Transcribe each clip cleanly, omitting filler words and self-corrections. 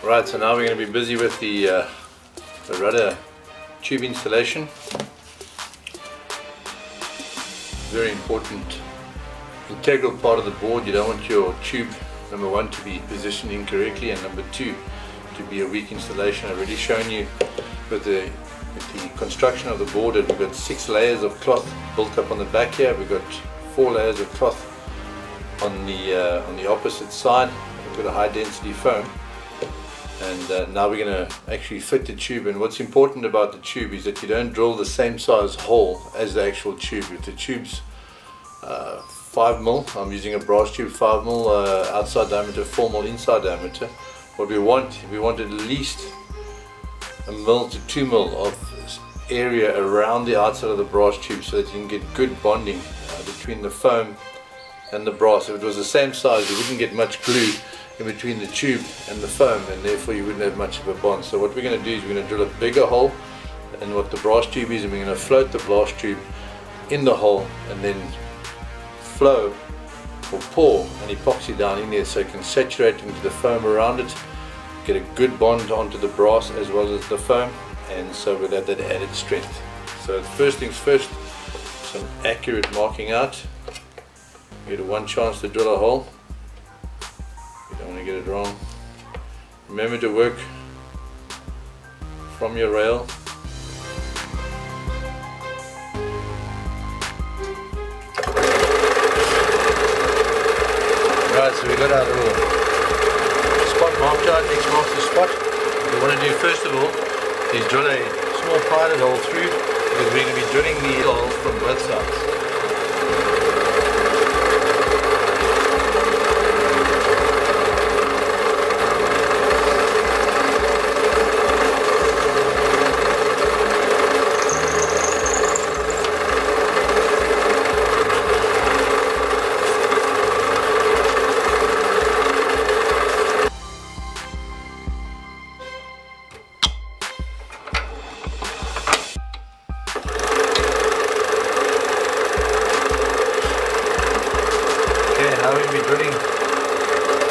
Right, so now we're going to be busy with the rudder tube installation. Very important, integral part of the board. You don't want your tube, number one, to be positioned incorrectly, and number two, to be a weak installation. I've already shown you with the construction of the board that we've got 6 layers of cloth built up on the back here. We've got 4 layers of cloth on the opposite side. We've got a high density foam. And now we're going to actually fit the tube. And what's important about the tube is that you don't drill the same size hole as the actual tube. If the tube's 5mm, I'm using a brass tube, 5mm outside diameter, 4mm inside diameter. What we want at least 1mm to 2mm of area around the outside of the brass tube, so that you can get good bonding between the foam and the brass. If it was the same size, you wouldn't get much glue in between the tube and the foam, and therefore you wouldn't have much of a bond. So what we're going to do is we're going to drill a bigger hole than what the brass tube is, and we're going to float the brass tube in the hole and then flow or pour an epoxy down in there so it can saturate into the foam around it, get a good bond onto the brass as well as the foam, and so we'll have that added strength. So first things first, some accurate marking out. You get one chance to drill a hole. Don't want to get it wrong. Remember to work from your rail. Right, so we got our little spot marked out. Next marks the spot. What we want to do first of all is drill a small pilot hole through, because we're going to be drilling the hole from both sides.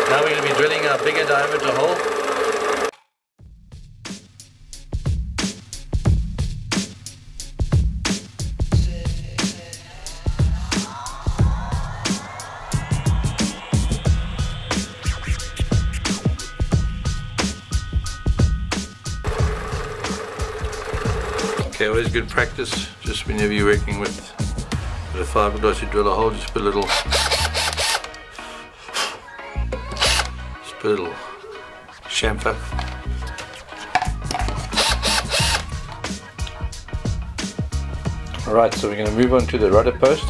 Now we're going to be drilling our bigger diameter hole. Okay, always good practice, just whenever you're working with a fiberglass, you drill a hole, just put a little chamfer. Alright, so we're going to move on to the rudder post.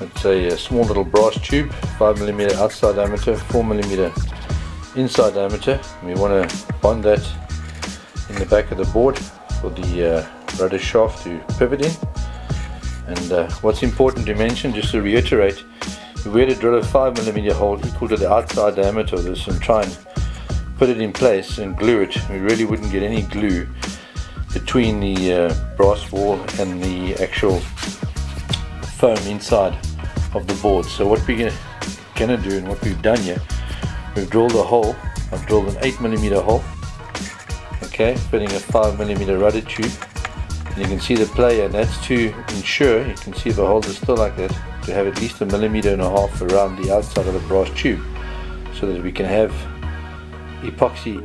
It's a small little brass tube, 5mm outside diameter, 4mm inside diameter. We want to bond that in the back of the board for the rudder shaft to pivot in. And what's important to mention, just to reiterate, if we were to drill a 5mm hole equal to the outside diameter of this and try and put it in place and glue it, we really wouldn't get any glue between the brass wall and the actual foam inside of the board. So what we're going to do, and what we've done here, we've drilled a hole. I've drilled an 8mm hole, okay, fitting a 5mm rudder tube. And you can see the player, and that's to ensure, you can see the holes are still like that, to have at least 1.5 millimeters around the outside of the brass tube, so that we can have epoxy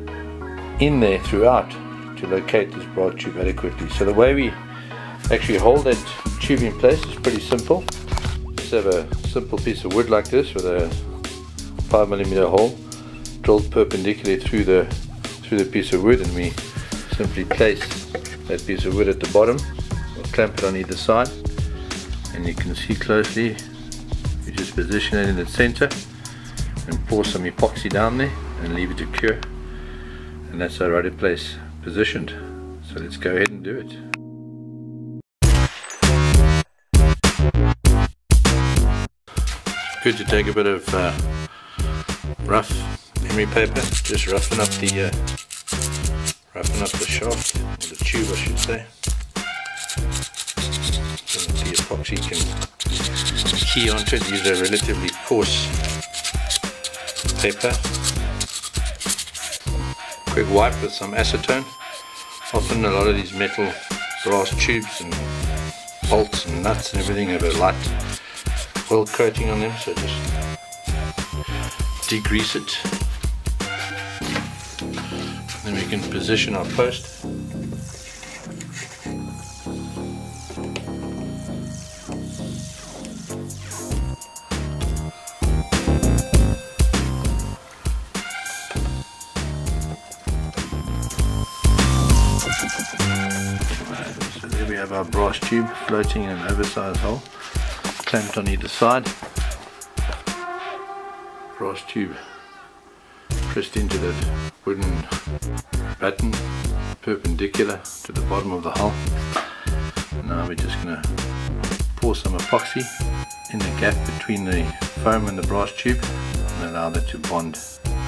in there throughout to locate this brass tube adequately. So the way we actually hold that tube in place is pretty simple. Just have a simple piece of wood like this with a 5mm hole drilled perpendicularly through the piece of wood, and we simply place that piece of wood at the bottom. We'll clamp it on either side, and you can see closely, you just position it in the center and pour some epoxy down there and leave it to cure, and that's our rudder place positioned. So let's go ahead and do it. Good to take a bit of rough emery paper, just roughen up the shaft, or the tube I should say, so that the epoxy can key onto it. Use a relatively coarse paper. quick wipe with some acetone. Often a lot of these metal brass tubes and bolts and nuts and everything have a light oil coating on them, so just degrease it. Then we can position our post. So there we have our brass tube floating in an oversized hole, clamped on either side. Brass tube pressed into that wooden batten perpendicular to the bottom of the hull. Now we're just going to pour some epoxy in the gap between the foam and the brass tube and allow that to bond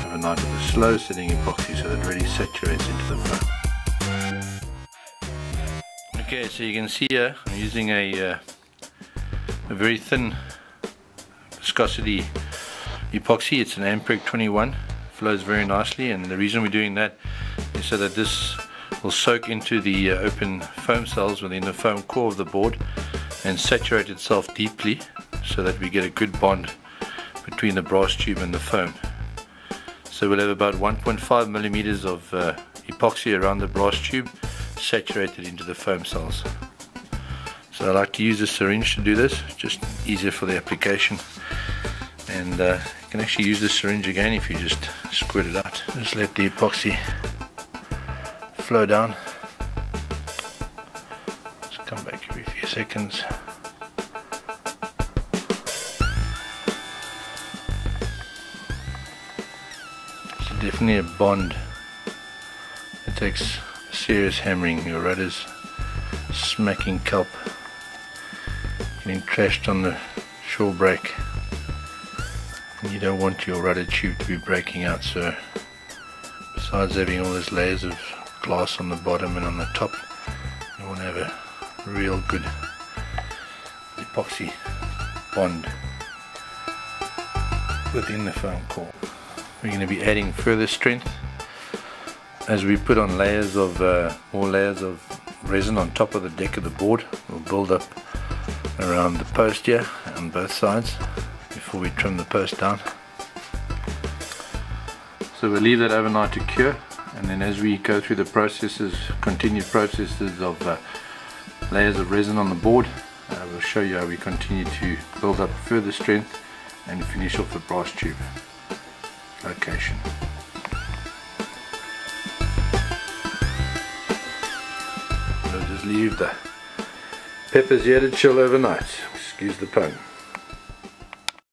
overnight with a slow setting epoxy so that it really saturates into the foam. Okay, so you can see here I'm using a very thin viscosity epoxy. It's an Ampreg 21, flows very nicely, and the reason we're doing that is so that this will soak into the open foam cells within the foam core of the board and saturate itself deeply so that we get a good bond between the brass tube and the foam. So we'll have about 1.5 millimeters of epoxy around the brass tube saturated into the foam cells. So I like to use a syringe to do this, just easier for the application, and you can actually use the syringe again if you just squirt it out. Just let the epoxy flow down. Just come back every few seconds. It's definitely a bond. It takes serious hammering. Your rudders smacking kelp, getting trashed on the shore break, and you don't want your rudder tube to be breaking out. So besides having all these layers of glass on the bottom and on the top, you want to have a real good epoxy bond within the foam core. We're going to be adding further strength as we put on layers of more layers of resin on top of the deck of the board. We'll build up around the post here on both sides before we trim the post down. So we'll leave that overnight to cure, and then as we go through the processes, continued processes of layers of resin on the board, we'll show you how we continue to build up further strength and finish off the brass tube location. We'll just leave the peppers here to chill overnight. Excuse the pun.